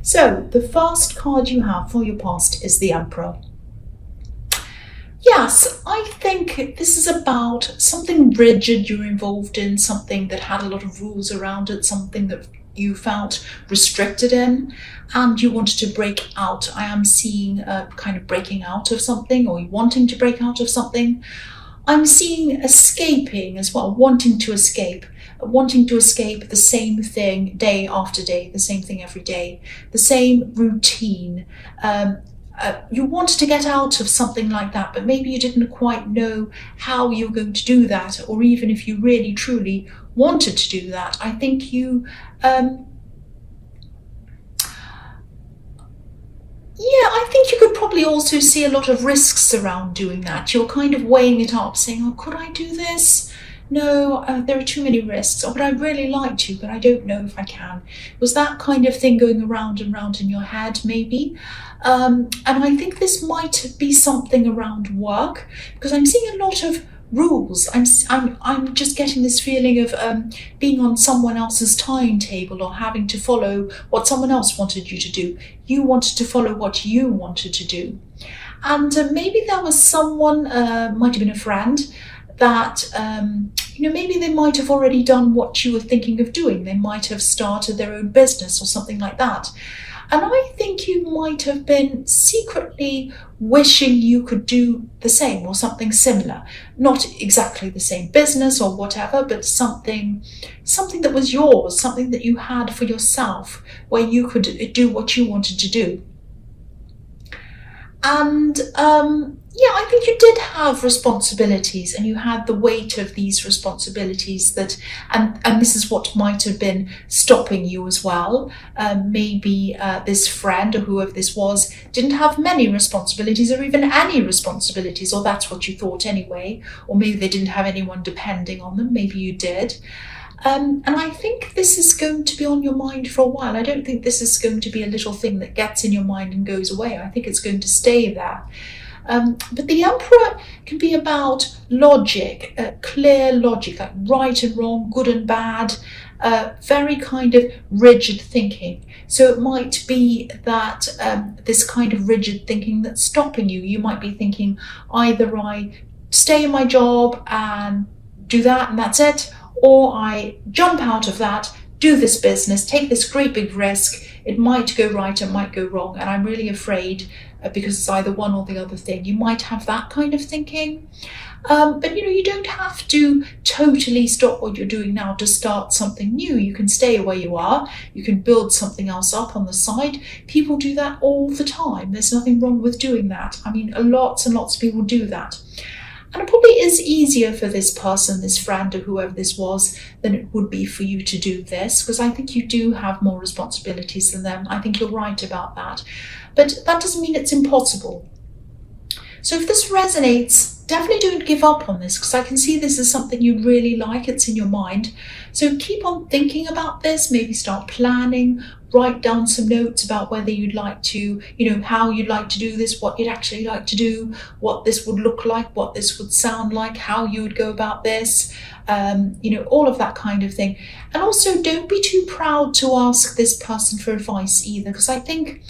So the first card you have for your past is the Emperor. Yes, I think this is about something rigid you're involved in, something that had a lot of rules around it, something that you felt restricted in, and you wanted to break out. I am seeing a kind of breaking out of something, or wanting to break out of something. I'm seeing escaping as well, wanting to escape the same thing day after day, the same thing every day, the same routine. You wanted to get out of something like that, but maybe you didn't quite know how you were going to do that, or even if you really truly wanted to do that. I think you I think you could probably also see a lot of risks around doing that. You're kind of weighing it up, saying, oh, could I do this? No, there are too many risks. Or would I really like to, but I don't know if I can. Was that kind of thing going around and round in your head, maybe? And I think this might be something around work, because I'm seeing a lot of rules. I'm just getting this feeling of being on someone else's timetable, or having to follow what someone else wanted you to do. You wanted to follow what you wanted to do. And maybe there was someone, might have been a friend, that maybe they might have already done what you were thinking of doing. They might have started their own business or something like that. And I think you might have been secretly wishing you could do the same or something similar. Not exactly the same business or whatever, but something that was yours, something that you had for yourself, where you could do what you wanted to do. And I think you did have responsibilities, and you had the weight of these responsibilities and this is what might have been stopping you as well. Maybe this friend, or whoever this was, didn't have many responsibilities, or even any responsibilities, or that's what you thought anyway. Or maybe they didn't have anyone depending on them. Maybe you did. And I think this is going to be on your mind for a while. I don't think this is going to be a little thing that gets in your mind and goes away. I think it's going to stay there. But the Emperor can be about logic, clear logic, like right and wrong, good and bad, very kind of rigid thinking. So it might be that this kind of rigid thinking that's stopping you. You might be thinking, either I stay in my job and do that and that's it, or I jump out of that, do this business, take this great big risk. It might go right, it might go wrong, and I'm really afraid because it's either one or the other thing. You might have that kind of thinking. But you don't have to totally stop what you're doing now to start something new. You can stay where you are. You can build something else up on the side. People do that all the time. There's nothing wrong with doing that. I mean, lots and lots of people do that. And it probably is easier for this person, this friend, or whoever this was, than it would be for you to do this, because I think you do have more responsibilities than them. I think you're right about that. But that doesn't mean it's impossible. So if this resonates, definitely don't give up on this, because I can see this is something you really like. It's in your mind. So keep on thinking about this. Maybe start planning. Write down some notes about whether you'd like to, how you'd like to do this, what you'd actually like to do, what this would look like, what this would sound like, how you would go about this, all of that kind of thing. And also, don't be too proud to ask this person for advice either, because I think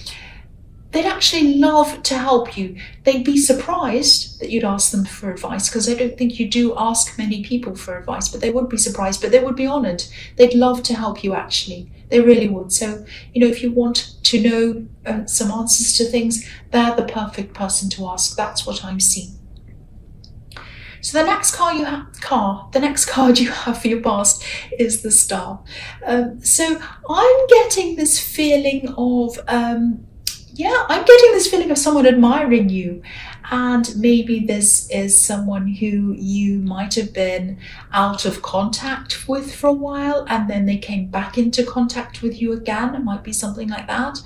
they'd actually love to help you. They'd be surprised that you'd ask them for advice, because I don't think you do ask many people for advice, but they would be surprised, but they would be honoured. They'd love to help you, actually. They really would. So, if you want to know some answers to things, they're the perfect person to ask. That's what I'm seeing. So the next card you have for your past is the Star. So I'm getting this feeling of someone admiring you, and maybe this is someone who you might have been out of contact with for a while, and then they came back into contact with you again. It might be something like that.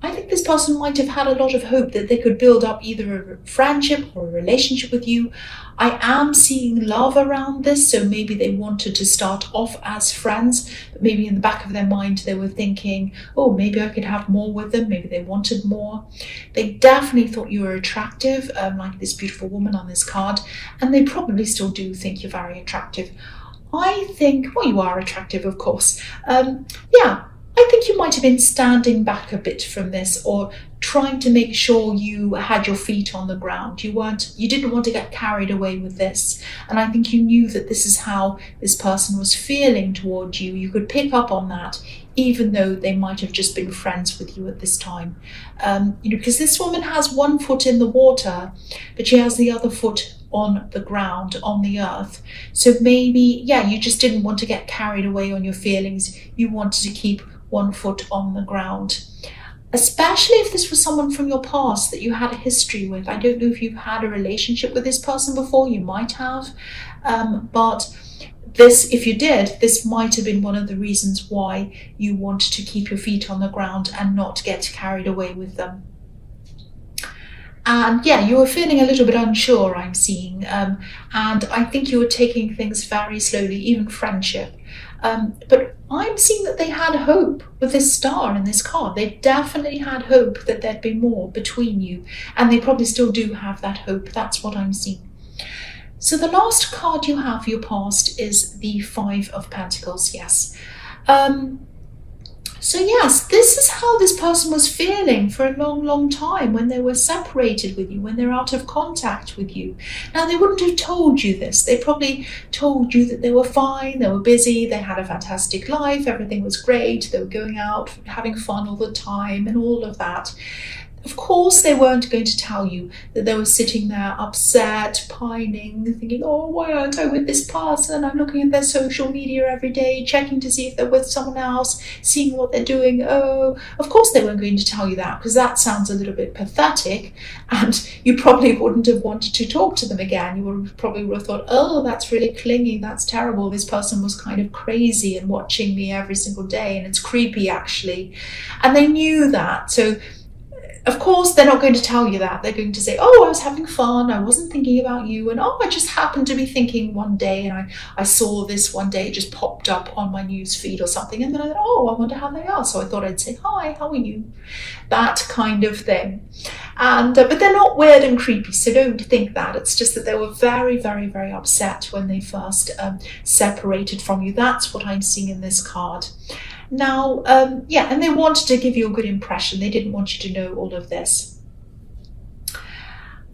I think this person might have had a lot of hope that they could build up either a friendship or a relationship with you. I am seeing love around this, so maybe they wanted to start off as friends, but maybe in the back of their mind they were thinking, oh, maybe I could have more with them. Maybe they wanted more. They definitely thought you were attractive, like this beautiful woman on this card, and they probably still do think you're very attractive. I think, well, you are attractive, of course. I think you might have been standing back a bit from this, or trying to make sure you had your feet on the ground. You didn't want to get carried away with this. And I think you knew that this is how this person was feeling towards you. You could pick up on that, even though they might have just been friends with you at this time. Because this woman has one foot in the water, but she has the other foot on the ground, on the earth. So maybe, you just didn't want to get carried away on your feelings. You wanted to keep one foot on the ground. Especially if this was someone from your past that you had a history with. I don't know if you've had a relationship with this person before, you might have. But this, if you did, this might have been one of the reasons why you wanted to keep your feet on the ground and not get carried away with them. And you were feeling a little bit unsure, I'm seeing. And I think you were taking things very slowly, even friendship. But I'm seeing that they had hope with this star in this card. They definitely had hope that there'd be more between you. And they probably still do have that hope. That's what I'm seeing. So the last card you have for your past is the Five of Pentacles, yes. So yes, this is how this person was feeling for a long, long time when they were separated with you, when they're out of contact with you. Now, they wouldn't have told you this. They probably told you that they were fine, they were busy, they had a fantastic life, everything was great, they were going out, having fun all the time and all of that. Of course, they weren't going to tell you that they were sitting there upset, pining, thinking, oh, why aren't I with this person? I'm looking at their social media every day, checking to see if they're with someone else, seeing what they're doing. Oh, of course they weren't going to tell you that, because that sounds a little bit pathetic, and you probably wouldn't have wanted to talk to them again. You would have thought, oh, that's really clingy, that's terrible. This person was kind of crazy and watching me every single day, and it's creepy, actually. And they knew that. So of course, they're not going to tell you that. They're going to say, oh, I was having fun, I wasn't thinking about you, and oh, I just happened to be thinking one day, and I saw this one day, it just popped up on my news feed or something, and then I thought, oh, I wonder how they are, so I thought I'd say, hi, how are you? That kind of thing. And but they're not weird and creepy, so don't think that. It's just that they were very, very, very upset when they first separated from you. That's what I'm seeing in this card. Now, and they wanted to give you a good impression. They didn't want you to know all of this.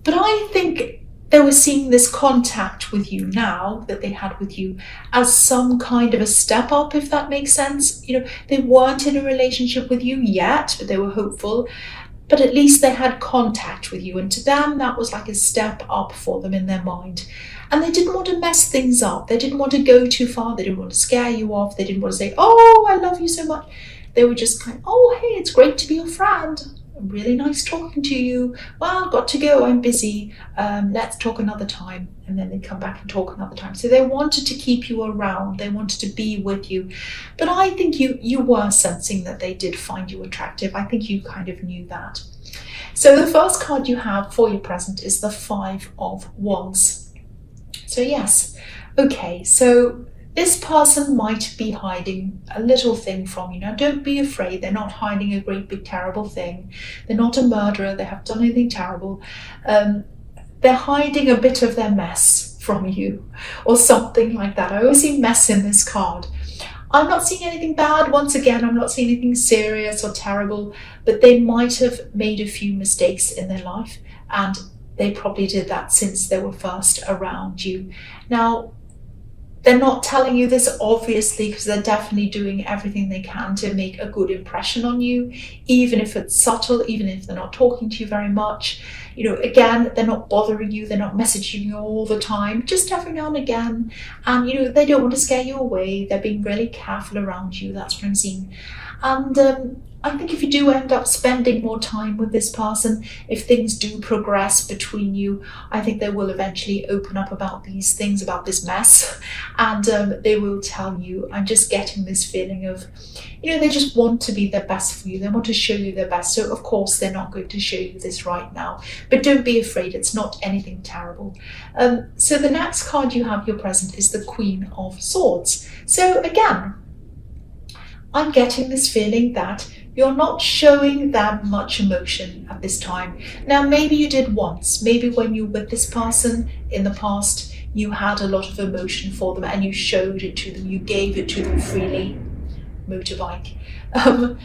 But I think they were seeing this contact with you now that they had with you as some kind of a step up, if that makes sense. They weren't in a relationship with you yet, but they were hopeful. But at least they had contact with you. And to them, that was like a step up for them in their mind. And they didn't want to mess things up. They didn't want to go too far. They didn't want to scare you off. They didn't want to say, oh, I love you so much. They were just kind of, oh, hey, it's great to be your friend. Really nice talking to you. Well, got to go. I'm busy. Let's talk another time. And then they'd come back and talk another time. So they wanted to keep you around. They wanted to be with you. But I think you were sensing that they did find you attractive. I think you kind of knew that. So the first card you have for your present is the Five of Wands. So yes, okay, so this person might be hiding a little thing from you. Now, don't be afraid. They're not hiding a great big terrible thing. They're not a murderer. They haven't done anything terrible. They're hiding a bit of their mess from you or something like that. I always see mess in this card. I'm not seeing anything bad. Once again, I'm not seeing anything serious or terrible, but they might have made a few mistakes in their life, and they probably did that since they were first around you. Now, they're not telling you this, obviously, because they're definitely doing everything they can to make a good impression on you, even if it's subtle, even if they're not talking to you very much. Again, they're not bothering you, they're not messaging you all the time, just every now and again. And, they don't want to scare you away. They're being really careful around you. That's what I'm seeing. And I think if you do end up spending more time with this person, if things do progress between you, I think they will eventually open up about these things, about this mess, and they will tell you. I'm just getting this feeling of, they just want to be their best for you. They want to show you their best. So of course they're not going to show you this right now, but don't be afraid. It's not anything terrible. So the next card you have your present is the Queen of Swords. So again, I'm getting this feeling that you're not showing that much emotion at this time. Now, maybe you did once. Maybe when you were with this person in the past, you had a lot of emotion for them and you showed it to them. You gave it to them freely. Motorbike. um,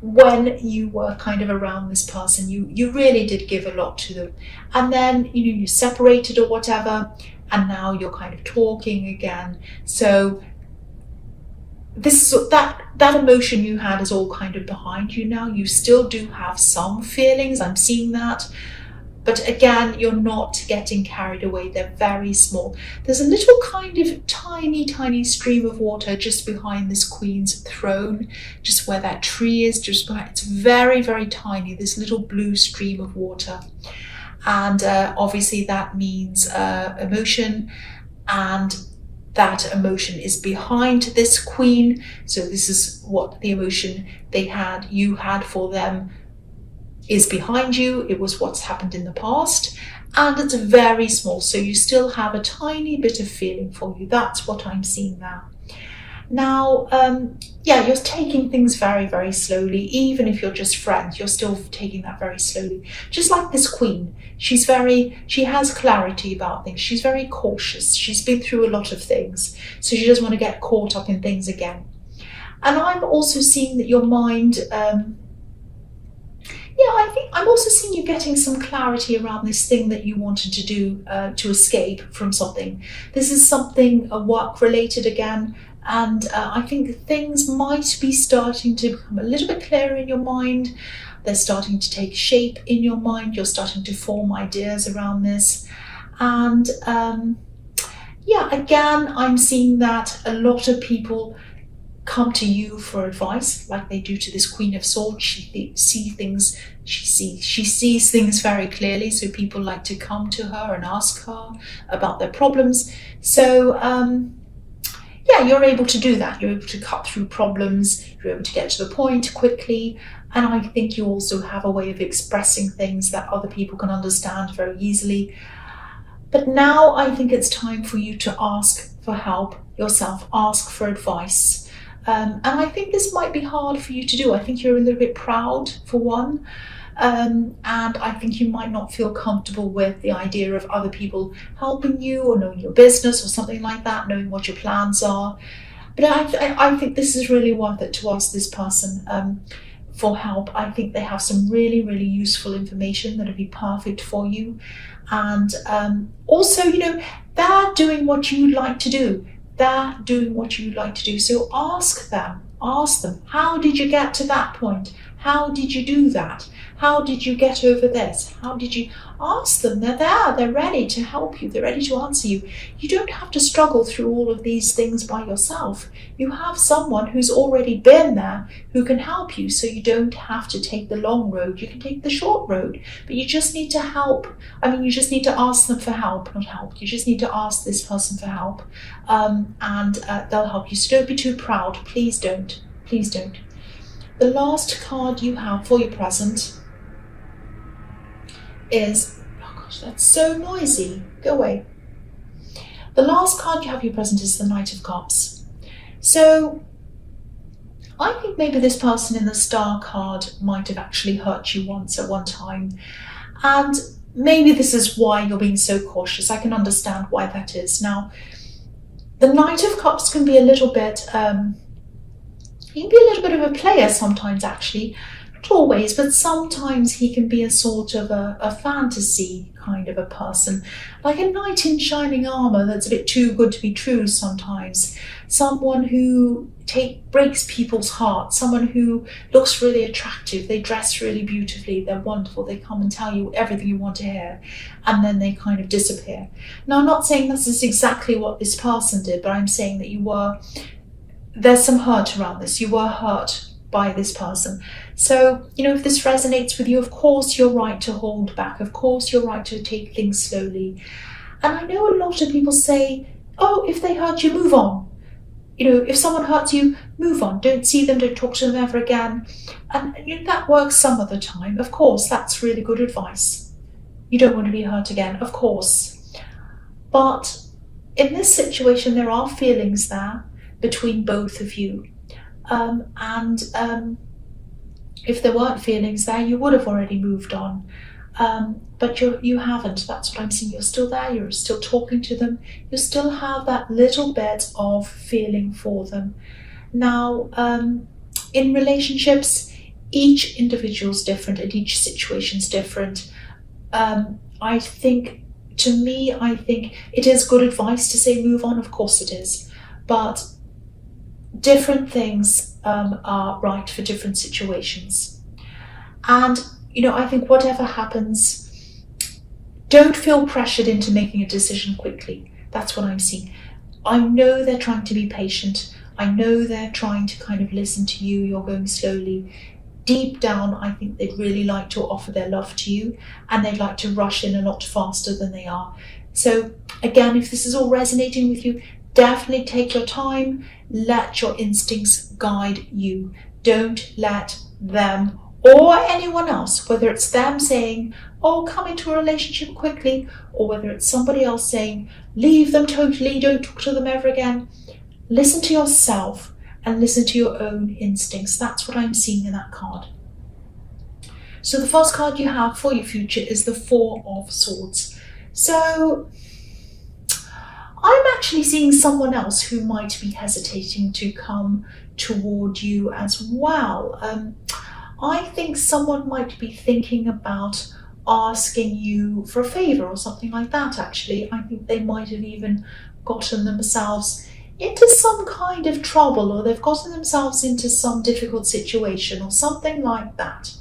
when you were kind of around this person, you really did give a lot to them, and then you separated or whatever, and now you're kind of talking again. So that emotion you had is all kind of behind you now. You still do have some feelings, I'm seeing that, but again, you're not getting carried away. They're very small. There's a little kind of tiny stream of water just behind this Queen's throne, just where that tree is, just behind. It's very tiny, this little blue stream of water. And obviously that means emotion, and that emotion is behind this Queen. So this is what the emotion you had for them is behind you. It was what's happened in the past, and it's very small, so you still have a tiny bit of feeling for you. That's what I'm seeing now. Now, yeah, you're taking things very slowly. Even if you're just friends, you're still taking that very slowly. Just like this Queen, she has clarity about things. She's very cautious. She's been through a lot of things, so she doesn't want to get caught up in things again. And I'm also seeing that your mind, I think I'm also seeing you getting some clarity around this thing that you wanted to do to escape from something. This is something work related again, and I think things might be starting to become a little bit clearer in your mind. They're starting to take shape in your mind. You're starting to form ideas around this, and again, I'm seeing that a lot of people come to you for advice, like they do to this Queen of Swords. She sees things very clearly, so people like to come to her and ask her about their problems. So you're able to do that. You're able to cut through problems, you're able to get to the point quickly, and I think you also have a way of expressing things that other people can understand very easily. But now I think it's time for you to ask for help yourself, ask for advice. And I think this might be hard for you to do. I think you're a little bit proud, for one, and I think you might not feel comfortable with the idea of other people helping you or knowing your business or something like that, knowing what your plans are. But I think this is really worth it to ask this person for help. I think they have some really useful information that'll be perfect for you. And also, they're doing what you like to do. So ask them, how did you get to that point? How did you do that? How did you get over this? How did you ask them? They're there, they're ready to help you, they're ready to answer you. You don't have to struggle through all of these things by yourself. You have someone who's already been there who can help you, so you don't have to take the long road. You can take the short road, but you just need to you just need to ask them for help, not help. You just need to ask this person for help, and they'll help you. So don't be too proud. Please don't. The last card you have for your present is, oh gosh, that's so noisy, go away. The last card you have for your present is the Knight of Cups. So I think maybe this person in the Star card might have actually hurt you once at one time, and maybe this is why you're being so cautious. I can understand why that is. Now, the Knight of Cups can be a little bit he can be a little bit of a player sometimes, actually. Not always, but sometimes he can be a sort of a fantasy kind of a person. Like a knight in shining armour that's a bit too good to be true sometimes. Someone who breaks people's hearts. Someone who looks really attractive. They dress really beautifully. They're wonderful. They come and tell you everything you want to hear. And then they kind of disappear. Now, I'm not saying this is exactly what this person did, but I'm saying that there's some hurt around this. You were hurt by this person. So, if this resonates with you, of course you're right to hold back. Of course you're right to take things slowly. And I know a lot of people say, oh, if they hurt you, move on. If someone hurts you, move on. Don't see them, don't talk to them ever again. And that works some of the time. Of course, that's really good advice. You don't want to be hurt again, of course. But in this situation, there are feelings there between both of you. If there weren't feelings there, you would have already moved on. But you haven't. That's what I'm seeing. You're still there. You're still talking to them. You still have that little bit of feeling for them. Now, in relationships, each individual's different and each situation's different. I think, to me, I think it is good advice to say move on, of course it is, but different things are right for different situations. And, I think whatever happens, don't feel pressured into making a decision quickly. That's what I'm seeing. I know they're trying to be patient. I know they're trying to kind of listen to you. You're going slowly. Deep down, I think they'd really like to offer their love to you, and they'd like to rush in a lot faster than they are. So again, if this is all resonating with you, definitely take your time. Let your instincts guide you. Don't let them or anyone else, whether it's them saying, oh, come into a relationship quickly, or whether it's somebody else saying, leave them totally, don't talk to them ever again. Listen to yourself and listen to your own instincts. That's what I'm seeing in that card. So the first card you have for your future is the Four of Swords. So I'm actually seeing someone else who might be hesitating to come toward you as well. I think someone might be thinking about asking you for a favor or something like that, actually. I think they might have even gotten themselves into some kind of trouble, or they've gotten themselves into some difficult situation or something like that.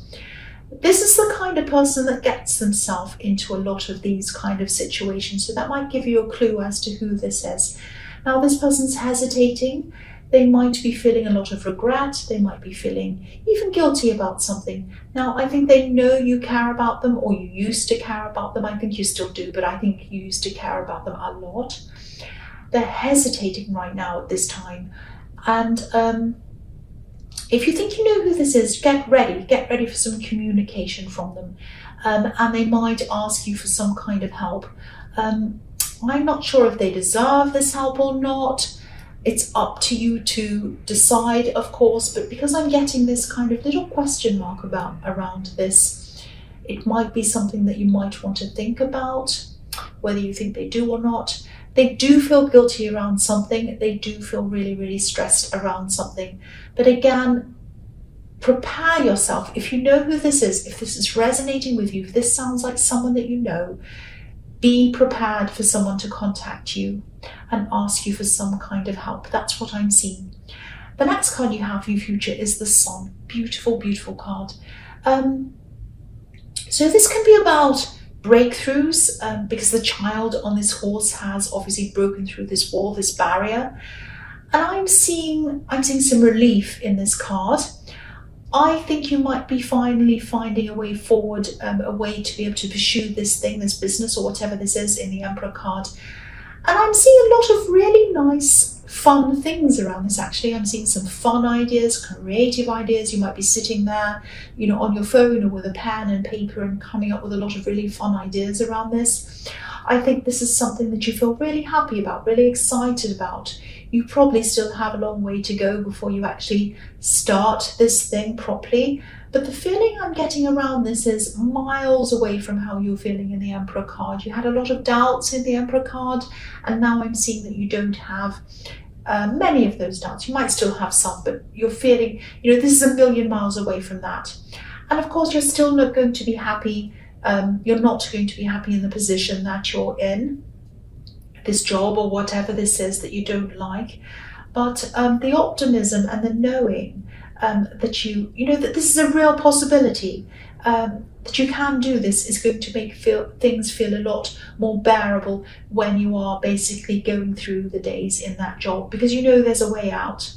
This is the kind of person that gets themselves into a lot of these kind of situations, so that might give you a clue as to who this is. Now, this person's hesitating. They might be feeling a lot of regret. They might be feeling even guilty about something. Now, I think they know you care about them, or you used to care about them. I think you still do, but I think you used to care about them a lot. They're hesitating right now at this time. And if you think you know who this is, get ready for some communication from them. And they might ask you for some kind of help. I'm not sure if they deserve this help or not. It's up to you to decide, of course, but because I'm getting this kind of little question mark around this, it might be something that you might want to think about, whether you think they do or not. They do feel guilty around something. They do feel really, really stressed around something. But again, prepare yourself. If you know who this is, if this is resonating with you, if this sounds like someone that you know, be prepared for someone to contact you and ask you for some kind of help. That's what I'm seeing. The next card you have for your future is the Sun. Beautiful, beautiful card. So this can be about breakthroughs, because the child on this horse has obviously broken through this wall, this barrier. And I'm seeing some relief in this card. I think you might be finally finding a way forward, a way to be able to pursue this thing, this business, or whatever this is in the Emperor card. And I'm seeing a lot of really nice, fun things around this, actually. I'm seeing some fun ideas, creative ideas. You might be sitting there, on your phone or with a pen and paper and coming up with a lot of really fun ideas around this. I think this is something that you feel really happy about, really excited about. You probably still have a long way to go before you actually start this thing properly. But the feeling I'm getting around this is miles away from how you're feeling in the Emperor card. You had a lot of doubts in the Emperor card, and now I'm seeing that you don't have many of those doubts. You might still have some, but you're feeling, this is a million miles away from that. And of course, you're still not going to be happy. You're not going to be happy in the position that you're in, this job or whatever this is that you don't like. But the optimism and the knowing that that this is a real possibility, that you can do this, is going to make things feel a lot more bearable when you are basically going through the days in that job, because there's a way out.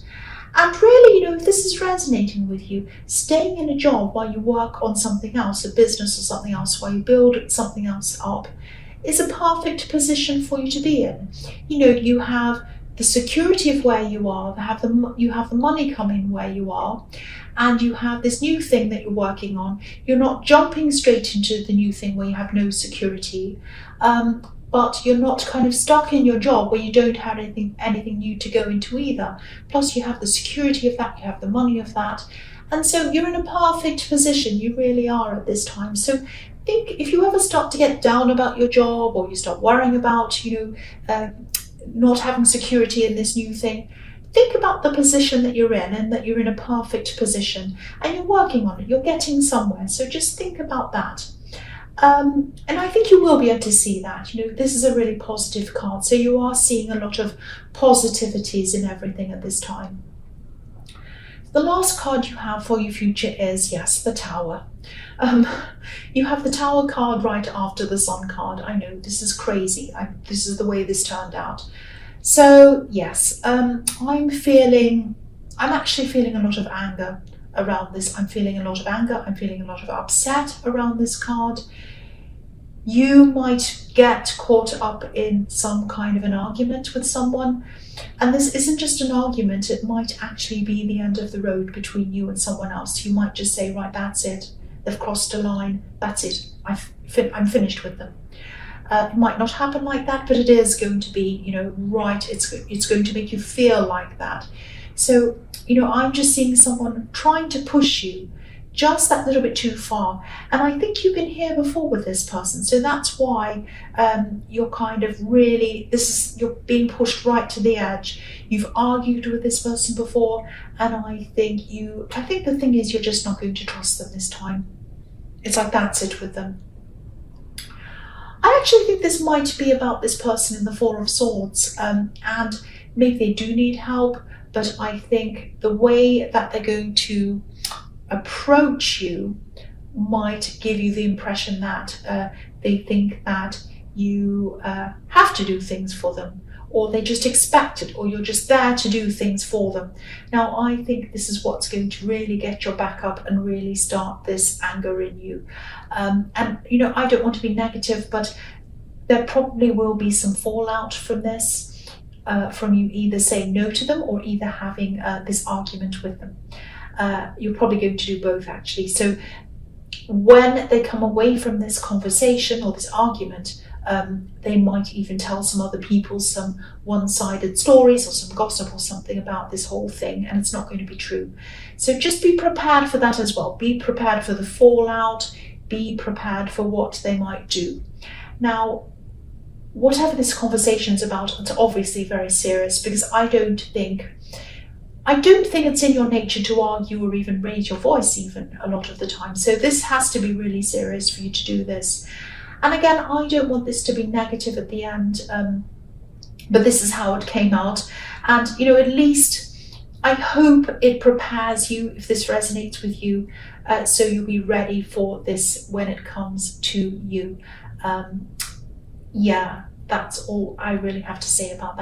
And really, if this is resonating with you, staying in a job while you work on something else, a business or something else, while you build something else up, is a perfect position for you to be in. You have the security of where you are, you have the money coming where you are, and you have this new thing that you're working on. You're not jumping straight into the new thing where you have no security, but you're not kind of stuck in your job where you don't have anything new to go into either. Plus you have the security of that, you have the money of that, and so you're in a perfect position. You really are at this time. So I think if you ever start to get down about your job, or you start worrying about not having security in this new thing, think about the position that you're in and that you're in a perfect position and you're working on it, you're getting somewhere. So just think about that. And I think you will be able to see that. This is a really positive card. So you are seeing a lot of positivities in everything at this time. The last card you have for your future is, yes, the Tower. You have the Tower card right after the Sun card. I know, this is crazy. This is the way this turned out. So yes, I'm actually feeling a lot of anger around this. I'm feeling a lot of anger. I'm feeling a lot of upset around this card. You might get caught up in some kind of an argument with someone. And this isn't just an argument. It might actually be the end of the road between you and someone else. You might just say, right, that's it. They've crossed a line. That's it. I'm finished with them. It might not happen like that, but it is going to be, right. It's going to make you feel like that. So, I'm just seeing someone trying to push you just that little bit too far. And I think you've been here before with this person. So that's why you're kind of really, you're being pushed right to the edge. You've argued with this person before. And I think the thing is, you're just not going to trust them this time. It's like, that's it with them. I actually think this might be about this person in the Four of Swords, and maybe they do need help, but I think the way that they're going to approach you might give you the impression that they think that you have to do things for them, or they just expect it, or you're just there to do things for them. Now, I think this is what's going to really get your back up and really start this anger in you. And, I don't want to be negative, but there probably will be some fallout from this, from you either saying no to them or either having this argument with them. You're probably going to do both, actually. So when they come away from this conversation or this argument, they might even tell some other people some one-sided stories or some gossip or something about this whole thing, and it's not going to be true. So just be prepared for that as well. Be prepared for the fallout. Be prepared for what they might do. Now, whatever this conversation is about, it's obviously very serious, because I don't think it's in your nature to argue or even raise your voice even a lot of the time. So this has to be really serious for you to do this. And again, I don't want this to be negative at the end, but this is how it came out. And, at least I hope it prepares you, if this resonates with you, so you'll be ready for this when it comes to you. Yeah, that's all I really have to say about that.